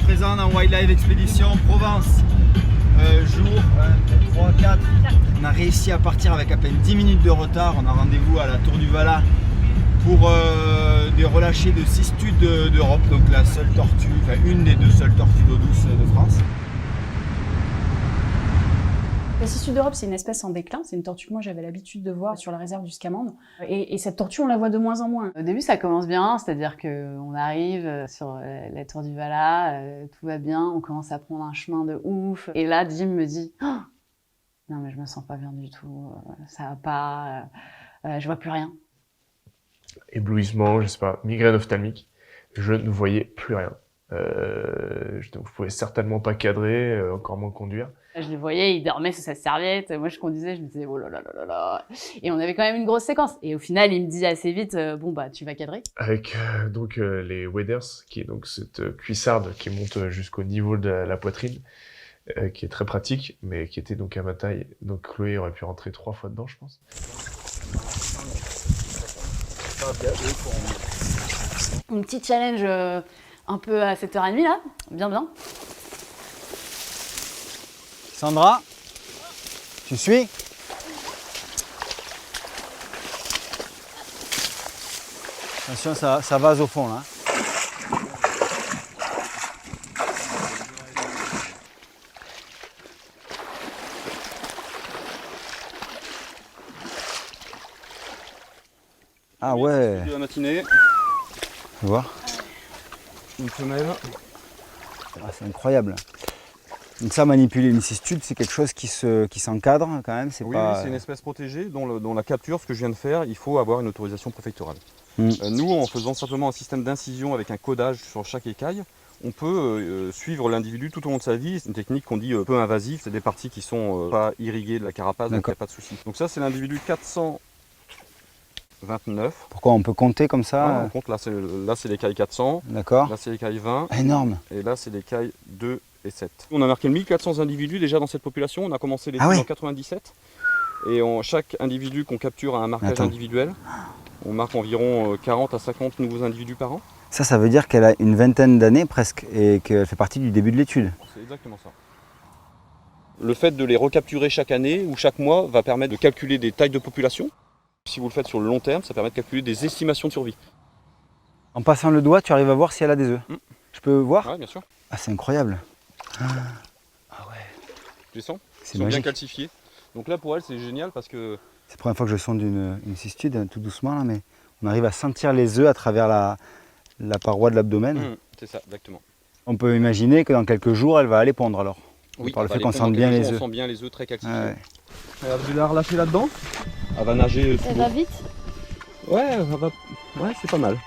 présent dans Wildlife Expedition Provence. Jour 3, 4. On a réussi à partir avec à peine 10 minutes de retard. On a rendez-vous à la Tour du Valat pour des relâchés de 6 studs d'Europe. Donc la seule tortue, enfin une des deux seules tortues d'eau douce de France. La cistule d'Europe, c'est une espèce en déclin. C'est une tortue que moi j'avais l'habitude de voir sur la réserve du Scamandre. Et cette tortue, on la voit de moins en moins. Au début, ça commence bien, c'est-à-dire qu'on arrive sur la tour du Valat, tout va bien, on commence à prendre un chemin de ouf. Et là, Jim me dit oh, non mais je me sens pas bien du tout, ça va pas, je vois plus rien. Éblouissement, je sais pas, migraine ophtalmique, je ne voyais plus rien. Je pouvais certainement pas cadrer, encore moins conduire. Je le voyais, il dormait sous sa serviette. Moi, je conduisais, je me disais, oh là là là là là. Et on avait quand même une grosse séquence. Et au final, il me dit assez vite, bon, bah, tu vas cadrer. Avec les waders, qui est donc cette cuissarde qui monte jusqu'au niveau de la poitrine, qui est très pratique, mais qui était donc à ma taille. Donc Chloé aurait pu rentrer 3 fois dedans, je pense. Un petit challenge un peu à 7h30, là. Bien, bien. Sandra, tu suis? Attention, ça vase au fond là. Ah ouais. De la matinée. Tu vois? Une femelle. Ah, c'est incroyable. Donc ça, manipuler une cistude, c'est quelque chose qui s'encadre quand même. Oui, c'est une espèce protégée dont la capture, ce que je viens de faire, il faut avoir une autorisation préfectorale. Nous, en faisant simplement un système d'incision avec un codage sur chaque écaille, on peut suivre l'individu tout au long de sa vie. C'est une technique qu'on dit peu invasive, c'est des parties qui sont pas irriguées de la carapace, donc il n'y a pas de souci. Donc ça, c'est l'individu 429. Pourquoi on peut compter comme ça? Ouais, on compte, là c'est l'écaille 400, D'accord. là c'est l'écaille 20, Énorme. et là c'est l'écaille 2 et 7. On a marqué 1400 individus déjà dans cette population, on a commencé l'étude en 97. Et chaque individu qu'on capture a un marquage individuel. On marque environ 40 à 50 nouveaux individus par an. Ça veut dire qu'elle a une vingtaine d'années presque et qu'elle fait partie du début de l'étude. C'est exactement ça. Le fait de les recapturer chaque année ou chaque mois va permettre de calculer des tailles de population. Si vous le faites sur le long terme, ça permet de calculer des estimations de survie. En passant le doigt, tu arrives à voir si elle a des œufs. Je peux voir? Oui, bien sûr. Ah, c'est incroyable. Ah ouais. Tu les sens? C'est Ils sont magique. bien calcifiés. Donc là, pour elle, c'est génial parce que... C'est la première fois que je sonde une cistude, tout doucement, là, mais on arrive à sentir les œufs à travers la paroi de l'abdomen. C'est ça, exactement. On peut imaginer que dans quelques jours, elle va aller pondre alors. Oui, par le fait qu'on sente bien les œufs. On sent bien les œufs très calcifiés. Ah ouais. Je vais la relâcher là-dedans. Elle va nager. Ça va vite? Ouais, ouais, c'est pas mal.